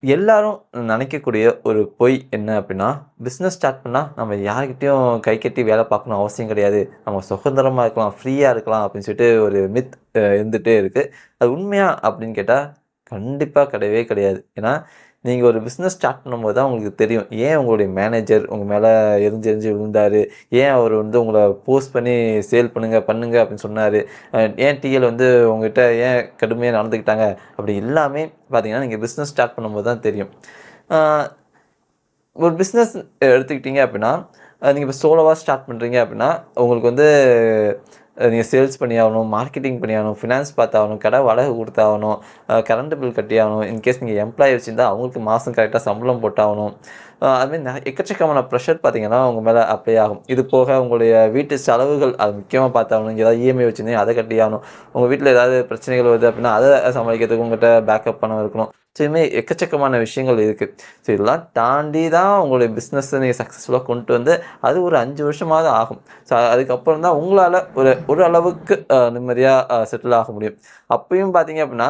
எல்லாரும் நினைக்கக்கூடிய ஒரு பொய் என்ன அப்படின்னா, பிசினஸ் ஸ்டார்ட் பண்ணா நம்ம யார்கிட்டயும் கை கட்டி வேலை பார்க்கணும் அவசியம் கிடையாது. நம்ம சுதந்திரமா இருக்கலாம், ஃப்ரீயா இருக்கலாம் அப்படின்னு சொல்லிட்டு ஒரு மித் இருந்துட்டே இருக்கு. அது உண்மையா அப்படின்னு கேட்டா, கண்டிப்பா கிடையவே கிடையாது. ஏன்னா, நீங்க ஒரு பிசினஸ் ஸ்டார்ட் பண்ணும்போது தான் உங்களுக்கு தெரியும். ஏன் உங்களுடைய மேனேஜர் உங்க மேல எரிஞ்சு எரிஞ்சு விழுந்தாரு? ஏன் அவர் வந்து உங்கள போர்ஸ் பண்ணி சேல் பண்ணுங்க, பண்ணுங்க அப்படின்னு சொன்னாரு? ஏன் டிஎல் வந்து உங்ககிட்ட ஏன் கடுமையா நடந்துக்கிட்டாங்க? அப்படி எல்லாமே பார்த்தீங்கன்னா, நீங்க பிசினஸ் ஸ்டார்ட் பண்ணும்போது தான் தெரியும். ஆ ஒரு பிசினஸ் எடுத்துக்கிட்டீங்க அப்படின்னா, நீங்க இப்போ சோலோவா ஸ்டார்ட் பண்றீங்க அப்படின்னா, உங்களுக்கு வந்து நீங்க சேல்ஸ் பண்ணியாகணும், மார்க்கெட்டிங் பண்ணியாகணும், ஃபினான்ஸ் பார்த்தாகணும், கடை வாடகை குடுத்தாகணும், கரண்ட் பில் கட்டியாகணும். இன்கேஸ் நீங்க எம்ப்ளாயி வச்சிருந்தா அவங்களுக்கு மாசம் கரெக்ட்டா சம்பளம் போட்டாகணும். அதுமாரி எக்கச்சக்கமான ப்ரெஷர் பார்த்தீங்கன்னா, உங்க மேல அப்ளை ஆகும். இது போக உங்களுடைய வீட்டு செலவுகள் அது முக்கியமா பார்த்தாகணும். நீங்க ஏதாவது இஎம்ஐ வச்சிருந்தீங்க அத கட்டியாகணும். உங்க வீட்ல ஏதாவது பிரச்சனைகள் வருது அப்படின்னா, அத சமாளிக்கிறதுக்கு உங்ககிட்ட பேக்கப் பணம் இருக்கணும். ஸோ இதுமாரி எக்கச்சக்கமான விஷயங்கள் இருக்கு. ஸோ இதெல்லாம் தாண்டி தான் உங்களுடைய பிசினஸ நீங்க சக்ஸஸ்ஃபுல்லா கொண்டு வந்து, அது ஒரு 5 வருஷமாவது ஆகும். ஸோ அதுக்கப்புறம் தான் உங்களால ஒரு அளவுக்கு நிம்மதியா செட்டில் ஆக முடியும். அப்பயும் பார்த்தீங்க அப்படின்னா,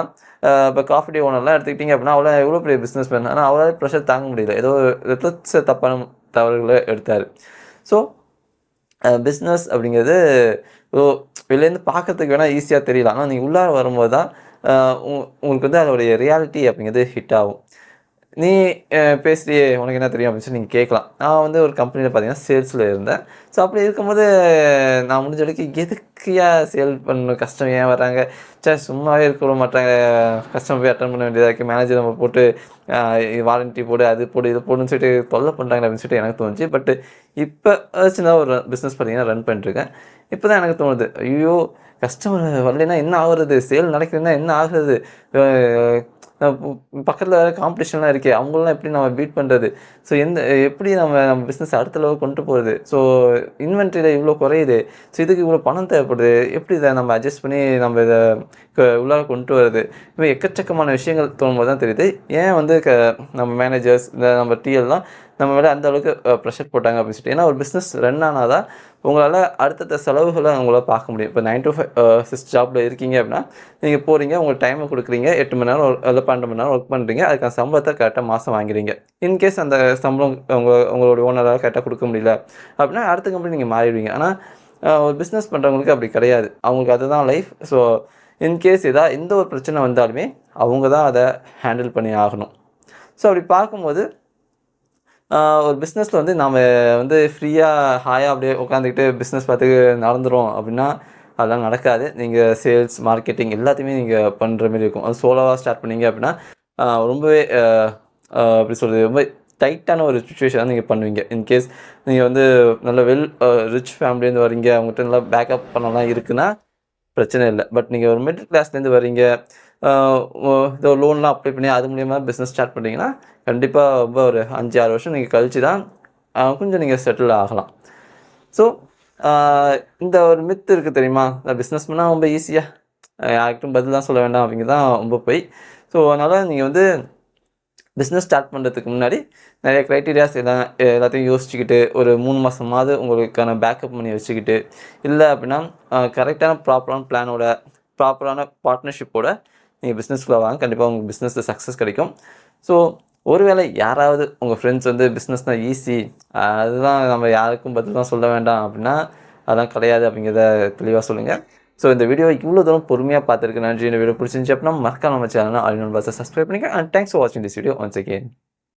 இப்போ காஃபி டே ஓனர்லாம் எடுத்துக்கிட்டீங்க அப்படின்னா, அவர்லாம் எவ்வளோ பெரிய பிசினஸ் மேன். ஆனா அவரால ப்ரெஷர் தாங்க முடியல. ஏதோ தப்பான தவறுகள எடுத்தாரு. ஸோ பிஸ்னஸ் அப்படிங்கிறது ஓ வெளிலேருந்து பார்க்கறதுக்கு வேணா ஈஸியா தெரியலாம். ஆனா நீங்க உள்ளார வரும்போது தான் அ உ உங்களுக்கு வந்து அதோடைய ரியாலிட்டி அப்படிங்கிறது ஹிட் ஆகும். "நீ பேசுறியே உனக்கு என்ன தெரியும்?" அப்படின்னு சொல்லி நீங்க கேட்கலாம். நான் வந்து ஒரு கம்பெனியில பார்த்தீங்கன்னா சேல்ஸ்ல இருந்தேன். ஸோ அப்படி இருக்கும்போது நான் முடிஞ்ச வரைக்கும் எதுக்குய்யா சேல் பண்ணணும்? கஸ்டமர் ஏன் வராங்க? சும்மாவே இருக்க விட மாட்டாங்க. கஸ்டமர் போய் அட்டெண்ட் பண்ண வேண்டியதா இருக்கு. மேனேஜர் நம்ம போட்டு வாரண்டி போடு, அது போடு, இது போடுன்னு சொல்லிட்டு தொல்ல பண்றாங்களே அப்படின்னு சொல்லிட்டு எனக்கு தோணுச்சு. பட் இப்ப சின்னதா ஒரு பிசினஸ் பார்த்தீங்கன்னா ரன் பண்ணிட்டுருக்கேன். இப்ப தான் எனக்கு தோணுது. ஐயோ! கஸ்டமர் வரலைன்னா என்ன ஆகுறது? சேல் நடக்கலைன்னா என்ன ஆகுறது? அ பக்கத்துல வேற காம்படிஷன்லாம் இருக்கே. அவங்களலாம் எப்படி நம்ம பீட் பண்றது? ஸோ எப்படி நம்ம பிசினஸ் அடுத்த லெவல் கொண்டு போறது? ஸோ இன்வென்டரில இவ்ளோ குறையுது. ஸோ இதுக்கு இவ்ளோ பணம் தேவைப்படுது. எப்படி இத நம்ம அட்ஜஸ்ட் பண்ணி நம்ம இத உள்ளார கொண்டு வரது? இது மாரி எக்கச்சக்கமான விஷயங்கள் தோணும்போது தான் தெரியுது. ஏன் வந்து நம்ம மேனேஜர்ஸ் இந்த நம்ம டிஎல்லாம் நம்ம மேல அந்த அளவுக்கு ப்ரெஷர் போட்டாங்க அப்படின்னு சொல்லிட்டு. ஏன்னா ஒரு பிசினஸ் ரன் ஆனா தான் உங்களால அடுத்தடுத்த செலவுகள உங்களால பார்க்க முடியும். இப்போ 9 டூ 5 ஜாப்ல இருக்கீங்க அப்படின்னா, நீங்க போறீங்க, உங்க டைம குடுக்குறீங்க. 8 மணி நேரம் இல்ல 12 மணி நேரம் ஒர்க் பண்றீங்க. அதுக்கான சம்பளத்த கரெக்ட்டா மாசம் வாங்கிறீங்க. இன்கேஸ் அந்த சம்பளம் உங்களுடைய ஓனரால கரெக்ட்டா குடுக்க முடியல அப்படின்னா, அடுத்த கம்பெனி நீங்க மாறிடுவீங்க. ஆனா ஒரு பிசினஸ் பண்றவங்களுக்கு அப்படி கிடையாது. அவங்களுக்கு அதுதான் லைஃப். ஸோ இன்கேஸ் எந்த ஒரு பிரச்சனை வந்தாலுமே, அவங்க தான் அத ஹேண்டில் பண்ணி ஆகணும். ஸோ அப்படி பார்க்கும்போது ஆ ஒரு பிசினஸ்ல வந்து நாம வந்து ஃப்ரீயா, ஹாயா அப்படியே உட்காந்துக்கிட்டு பிசினஸ் பாத்துக்கு நடந்துரும் அப்படின்னா, அதெல்லாம் நடக்காது. நீங்க சேல்ஸ், மார்க்கெட்டிங் எல்லாத்தையுமே நீங்க பண்ற மாரி இருக்கும். அது சோலோவா ஸ்டார்ட் பண்ணீங்க அப்படின்னா, ரொம்பவே எப்படி சொல்றது? ரொம்ப டைட்டான ஒரு சிச்சுவேஷன் தான் நீங்க பண்ணுவீங்க. இன்கேஸ் நீங்க வந்து நல்ல ரிச் ஃபேமிலிலேருந்து வரீங்க. அவங்ககிட்ட நல்லா பேக்கப் பணம்லாம் இருக்குன்னா பிரச்சனை இல்ல. பட் நீங்க ஒரு மிடில் கிளாஸ்லேருந்து வரீங்க. அ ஒ ஏதோ லோன்லாம் அப்ளை பண்ணி அது மூலியமா பிசினஸ் ஸ்டார்ட் பண்றீங்கன்னா, கண்டிப்பா ரொம்ப ஒரு 5, 6 வருஷம் நீங்க கழிச்சு தான் கொஞ்சம் நீங்க செட்டில் ஆகலாம். ஸோ அ இந்த ஒரு மித் இருக்கு தெரியுமா? பிசினஸ் பண்ணா ரொம்ப ஈஸியா யார்கிட்டயும் பதில்லாம் சொல்ல வேண்டாம் அப்படிங்கிறது தான் ரொம்ப பொய். ஸோ அதனால நீங்க வந்து பிசினஸ் ஸ்டார்ட் பண்றதுக்கு முன்னாடி நெறைய கிரைட்டீரியாஸ் எல்லாத்தையும் யோசிச்சுக்கிட்டு, ஒரு 3 மாசமாவது உங்களுக்கான பேக்கப் மணி வச்சுக்கிட்டு, இல்ல அப்படின்னா கரெக்ட்டான ப்ராப்பரான பிளானோட, ப்ராப்பரான பார்ட்னர்ஷிப்போட நீங்க பிசினஸ்க்குள்ள வாங்க. கண்டிப்பா உங்க பிசினஸ்ல சக்சஸ் கிடைக்கும். ஸோ ஒருவேளை யாராவது உங்க ஃப்ரெண்ட்ஸ் வந்து பிசினஸ்னா ஈஸி, அதுதான் நம்ம யாருக்கும் பதில்லாம் சொல்ல வேண்டாம் அப்படின்னா, அதெல்லாம் கிடையாது அப்படிங்கிறத தெளிவா சொல்லுங்க. ஸோ இந்த வீடியோ இவ்வளோ தூரம் பொறுமையா பார்த்துருக்கு நன்றி. இந்த வீடியோ பிடிச்சிருந்துச்சு அப்படின்னா மறக்காம நம்ம சேனல ஆல் இன் ஒன் பாக்ஸ சப்ஸ்கிரைப் பண்ணிக்கங்க. அண்ட் தேங்க்ஸ் ஃபார் வாட்சிங் திஸ் வீடியோ ஒன்ஸ் அகெயின்.